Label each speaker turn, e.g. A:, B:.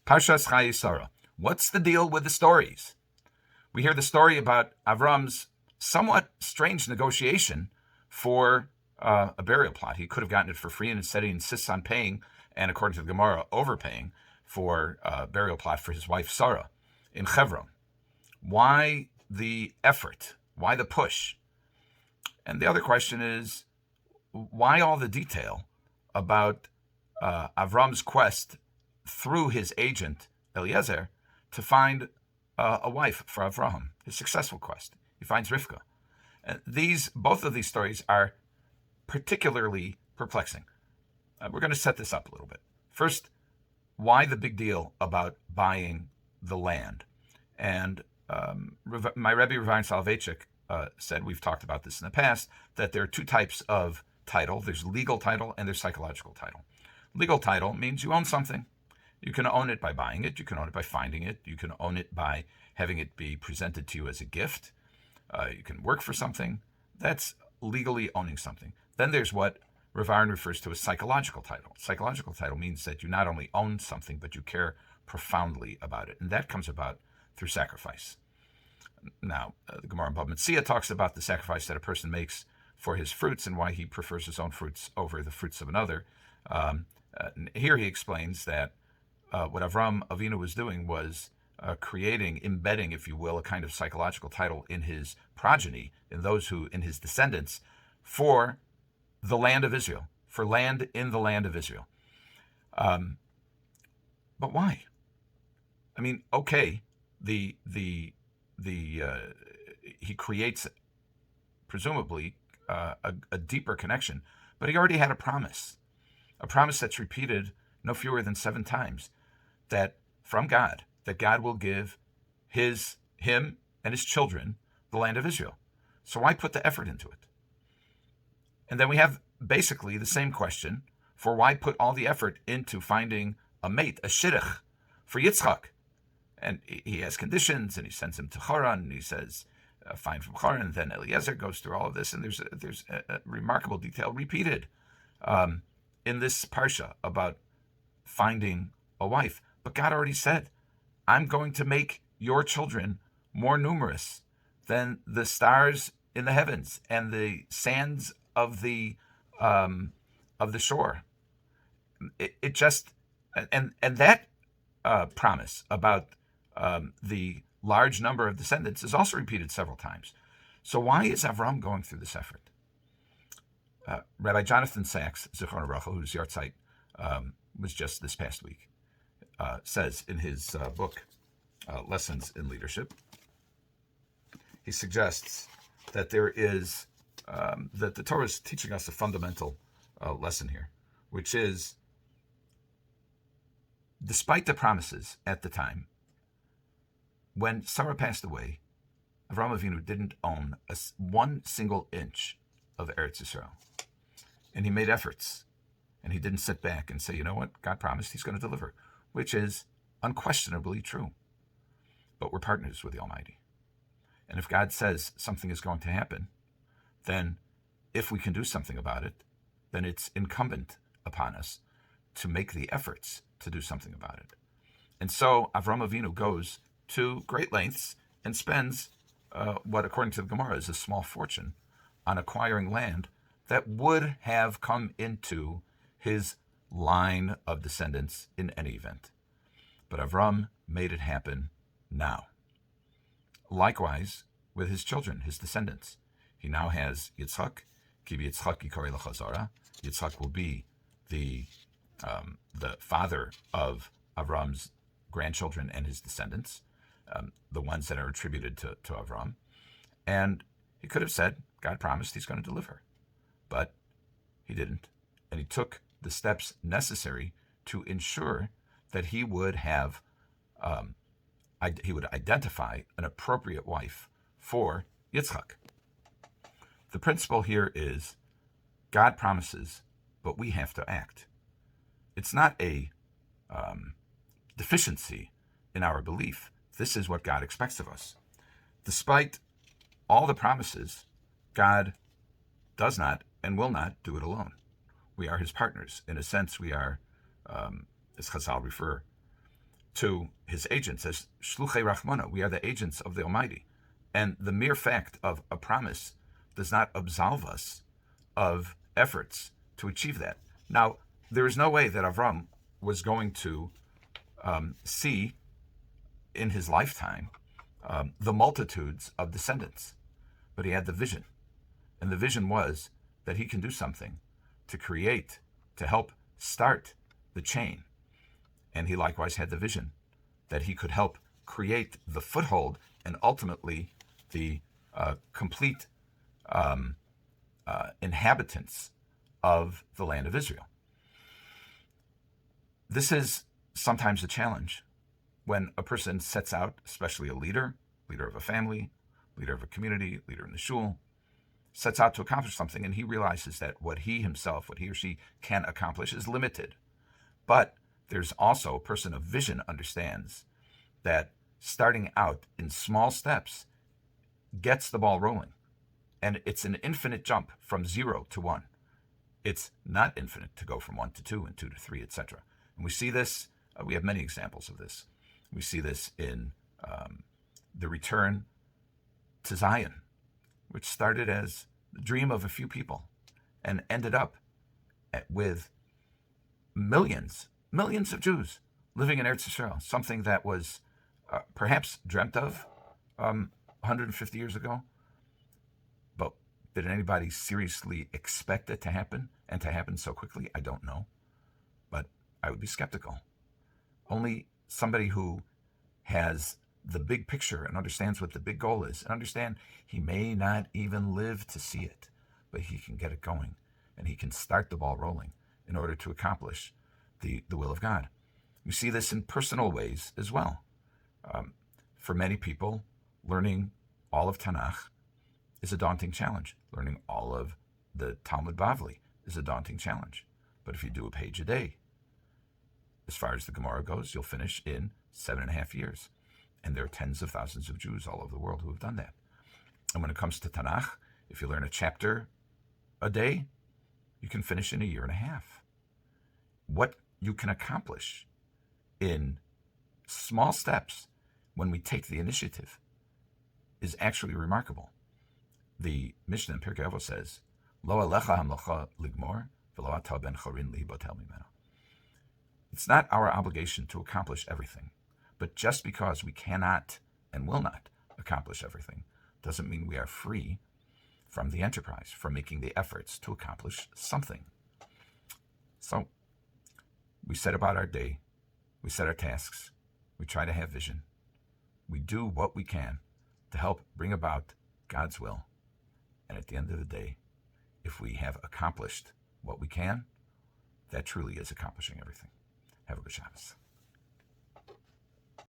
A: Parshas Chayei Sara. What's the deal with the stories? We hear the story about Avram's somewhat strange negotiation for a burial plot. He could have gotten it for free, and instead he insists on paying, and according to the Gemara, overpaying for a burial plot for his wife Sara in Hebron. Why the effort? Why the push? And the other question is, why all the detail about Avram's quest through his agent Eliezer to find a wife for Avraham, his successful quest? He finds Rivka. And both of these stories are particularly perplexing. We're going to set this up a little bit. First, why the big deal about buying the land? And my Rabbi Rav Ahron Soloveichik said, we've talked about this in the past, that there are two types of title. There's legal title and there's psychological title. Legal title means you own something. You can own it by buying it. You can own it by finding it. You can own it by having it be presented to you as a gift. You can work for something. That's legally owning something. Then there's what Rav Ahron refers to as psychological title. Psychological title means that you not only own something, but you care profoundly about it. And that comes about through sacrifice. Now, the Gemara in Bava Metzia talks about the sacrifice that a person makes for his fruits and why he prefers his own fruits over the fruits of another. Here he explains that what Avram Avinu was doing was embedding, if you will, a kind of psychological title in his progeny, in his descendants, for the land of Israel, for land in the land of Israel. But why? I mean, okay, he creates presumably a deeper connection, but he already had a promise that's repeated no fewer than 7 times, that from God, that God will give him and his children the land of Israel. So why put the effort into it? And then we have basically the same question for why put all the effort into finding a mate, a shidduch, for Yitzchak. And he has conditions, and he sends him to Haran, and he says, find from Haran, and then Eliezer goes through all of this, and there's a remarkable detail repeated in this parsha about finding a wife. But God already said, I'm going to make your children more numerous than the stars in the heavens and the sands of the shore. It just and that promise about the large number of descendants is also repeated several times. So why is Avram going through this effort? Rabbi Jonathan Sachs, Zichron Baruch Hu, whose yahrzeit was just this past week, says in his book, Lessons in Leadership, he suggests that there is that the Torah is teaching us a fundamental lesson here, which is, despite the promises at the time, when Sara passed away, Avraham Avinu didn't own one single inch of Eretz Yisrael. And he made efforts. And he didn't sit back and say, you know what, God promised he's going to deliver, which is unquestionably true. But we're partners with the Almighty. And if God says something is going to happen, then if we can do something about it, then it's incumbent upon us to make the efforts to do something about it. And so Avraham Avinu goes to great lengths and spends what, according to the Gemara, is a small fortune on acquiring land that would have come into his line of descendants in any event. But Avram made it happen now. Likewise, with his children, his descendants. He now has Yitzchak. Ki Yitzchak yikorei l'chazara. Yitzchak will be the father of Avram's grandchildren and his descendants, the ones that are attributed to Avram. And he could have said, God promised he's going to deliver. But he didn't. And he took the steps necessary to ensure that he would have, he would identify an appropriate wife for Yitzchak. The principle here is God promises, but we have to act. It's not a deficiency in our belief. This is what God expects of us. Despite all the promises, God does not and will not do it alone. We are his partners. In a sense, we are, as Chazal refer to his agents as Shluchei Rachmana. We are the agents of the Almighty. And the mere fact of a promise does not absolve us of efforts to achieve that. Now, there is no way that Avram was going to see in his lifetime the multitudes of descendants, but he had the vision. And the vision was that he can do something to create, to help start the chain. And he likewise had the vision that he could help create the foothold and ultimately the complete inhabitants of the land of Israel. This is sometimes a challenge when a person sets out, especially a leader of a family, leader of a community, leader in the shul, sets out to accomplish something, and he realizes that what he or she can accomplish is limited. But there's also a person of vision understands that starting out in small steps gets the ball rolling. And it's an infinite jump from 0 to 1. It's not infinite to go from 1 to 2 and 2 to 3, etc. And we see this, we have many examples of this. We see this in the return to Zion, which started as the dream of a few people and ended up with millions of Jews living in Eretz Yisrael, something that was perhaps dreamt of 150 years ago. But did anybody seriously expect it to happen and to happen so quickly? I don't know. But I would be skeptical. Only somebody who has the big picture and understands what the big goal is, and understand he may not even live to see it, but he can get it going, and he can start the ball rolling in order to accomplish the will of God. We see this in personal ways as well. For many people, learning all of Tanakh is a daunting challenge. Learning all of the Talmud Bavli is a daunting challenge. But if you do a page a day, as far as the Gemara goes, you'll finish in 7.5 years. And there are tens of thousands of Jews all over the world who have done that. And when it comes to Tanakh, if you learn a chapter a day, you can finish in 1.5 years. What you can accomplish in small steps when we take the initiative is actually remarkable. The Mishnah in Pirkei Avos says, Lo alecha hamlacha ligmor, v'lo ata ben chorin lihibotel mimeno. It's not our obligation to accomplish everything. But just because we cannot and will not accomplish everything doesn't mean we are free from the enterprise, from making the efforts to accomplish something. So we set about our day, we set our tasks, we try to have vision, we do what we can to help bring about God's will. And at the end of the day, if we have accomplished what we can, that truly is accomplishing everything. Have a good Shabbos.